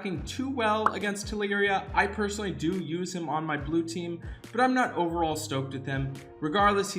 Working too well against Teleria. I personally do use him on my blue team, but I'm not overall stoked with him. Regardless,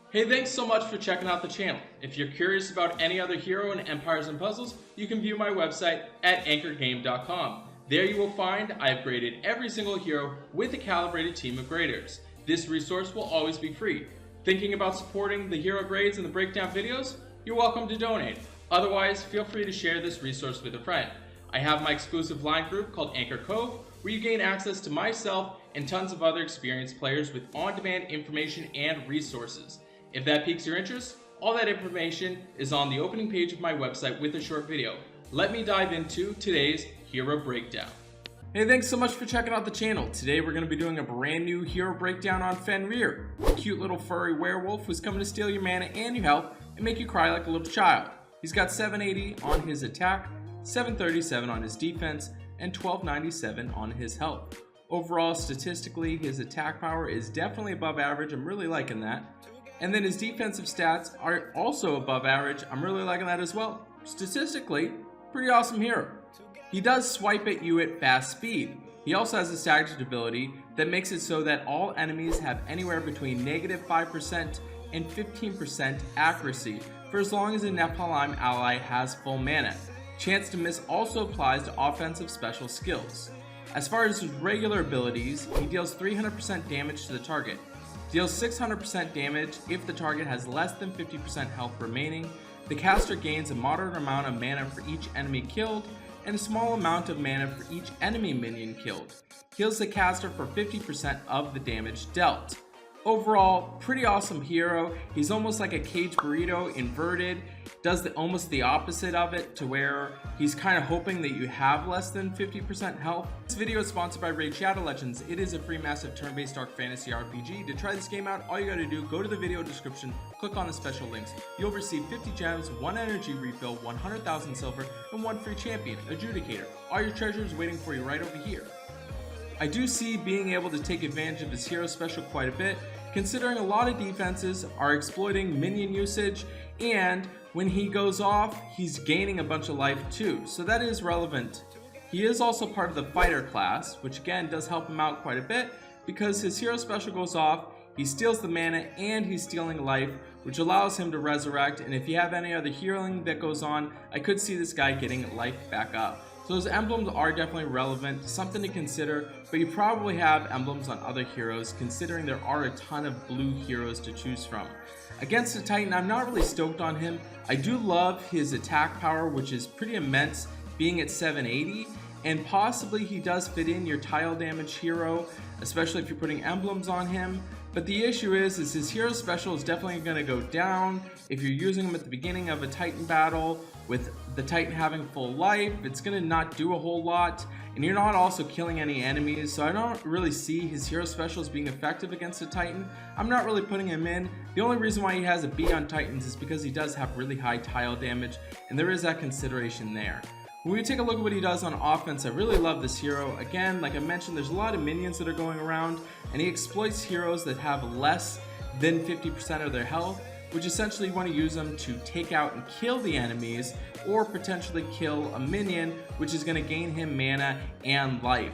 Hey, thanks so much for checking out the channel. If you're curious about any other hero in Empires and Puzzles, you can view my website at anchorgame.com. There you will find I have graded every single hero with a calibrated team of graders. This resource will always be free. Thinking about supporting the hero grades and the breakdown videos? You're welcome to donate. Otherwise, feel free to share this resource with a friend. I have my exclusive line group called Anchor Cove, where you gain access to myself and tons of other experienced players with on-demand information and resources. If that piques your interest, all that information is on the opening page of my website with a short video. Let me dive into today's hero breakdown. Hey, thanks so much for checking out the channel. Today we're going to be doing a brand new hero breakdown on Fenrir, a cute little furry werewolf who's coming to steal your mana and your health and make you cry like a little child. He's got 780 on his attack, 737 on his defense, and 1297 on his health. Overall, statistically, his attack power is definitely above average. I'm really liking that. And then his defensive stats are also above average. I'm really liking that as well. Statistically, pretty awesome hero. He does swipe at you at fast speed. He also has a staggered ability that makes it so that all enemies have anywhere between -5% and 15% accuracy for as long as a Nephilim ally has full mana. Chance to miss also applies to offensive special skills. As far as his regular abilities, he deals 300% damage to the target. Deals 600% damage if the target has less than 50% health remaining. The caster gains a moderate amount of mana for each enemy killed and a small amount of mana for each enemy minion killed. Heals the caster for 50% of the damage dealt. Overall, pretty awesome hero. He's almost like a cage burrito inverted. Does almost the opposite of it, to where he's kind of hoping that you have less than 50% health. This video is sponsored by Raid Shadow Legends. It is a free massive turn-based dark fantasy RPG. To try this game out, all you gotta do, go to the video description, click on the special links. You'll receive 50 gems, 1 energy refill, 100,000 silver, and 1 free champion, Adjudicator. All your treasures waiting for you right over here. I do see being able to take advantage of his hero special quite a bit, considering a lot of defenses are exploiting minion usage, and when he goes off, he's gaining a bunch of life too, so that is relevant. He is also part of the fighter class, which again does help him out quite a bit, because his hero special goes off, he steals the mana and he's stealing life, which allows him to resurrect, and if you have any other healing that goes on, I could see this guy getting life back up. So those emblems are definitely relevant, something to consider, but you probably have emblems on other heroes, considering there are a ton of blue heroes to choose from. Against the Titan, I'm not really stoked on him. I do love his attack power, which is pretty immense, being at 780, and possibly he does fit in your tile damage hero, especially if you're putting emblems on him. But the issue is his hero special is definitely going to go down if you're using him at the beginning of a Titan battle. With the Titan having full life, it's going to not do a whole lot, and you're not also killing any enemies, so I don't really see his hero specials being effective against a Titan. I'm not really putting him in. The only reason why he has a B on Titans is because he does have really high tile damage, and there is that consideration there. When we take a look at what he does on offense, I really love this hero. Again, like I mentioned, there's a lot of minions that are going around, and he exploits heroes that have less than 50% of their health, which essentially you want to use them to take out and kill the enemies, or potentially kill a minion, which is going to gain him mana and life.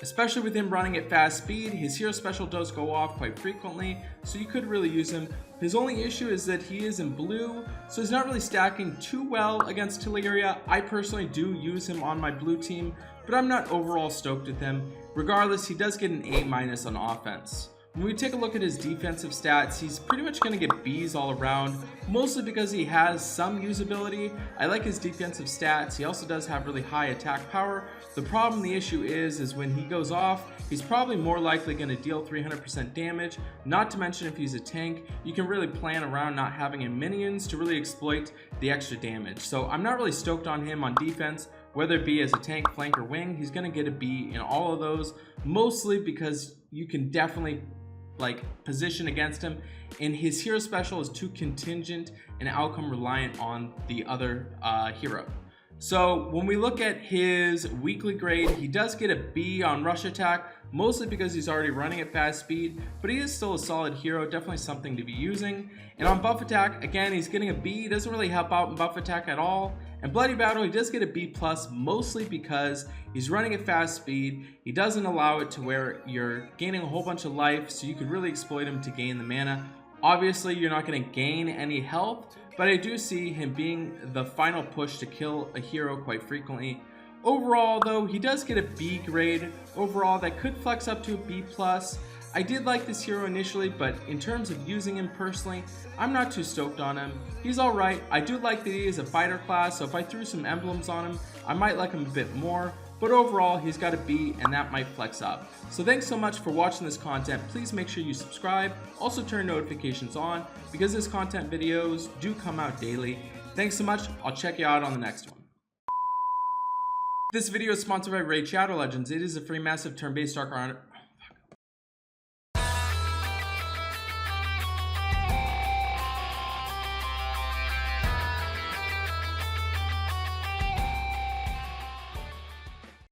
Especially with him running at fast speed, his hero special does go off quite frequently, so you could really use him. His only issue is that he is in blue, so he's not really stacking too well against Teleria. I personally do use him on my blue team, but I'm not overall stoked with him. Regardless, he does get an A- on offense. When we take a look at his defensive stats, he's pretty much going to get B's all around, mostly because he has some usability. I like his defensive stats. He also does have really high attack power. The problem, the issue is when he goes off, he's probably more likely going to deal 300% damage, not to mention if he's a tank, you can really plan around not having any minions to really exploit the extra damage. So I'm not really stoked on him on defense, whether it be as a tank, flank, or wing. He's going to get a B in all of those, mostly because you can definitely position against him, and his hero special is too contingent and outcome reliant on the other hero. So when we look at his weekly grade, he does get a B on rush attack, mostly because he's already running at fast speed, but he is still a solid hero, definitely something to be using. And on buff attack, again, he's getting a B, doesn't really help out in buff attack at all. And bloody battle, he does get a B+, mostly because he's running at fast speed. He doesn't allow it to where you're gaining a whole bunch of life, so you could really exploit him to gain the mana. Obviously, you're not going to gain any health, but I do see him being the final push to kill a hero quite frequently. Overall, though, he does get a B grade. Overall, that could flex up to a B+. I did like this hero initially, but in terms of using him personally, I'm not too stoked on him. He's alright. I do like that he is a fighter class, so if I threw some emblems on him, I might like him a bit more. But overall, he's got a B, and that might flex up. So thanks so much for watching this content. Please make sure you subscribe. Also turn notifications on, because this content videos do come out daily. Thanks so much. I'll check you out on the next one. This video is sponsored by Raid Shadow Legends. It is a free massive turn-based Dark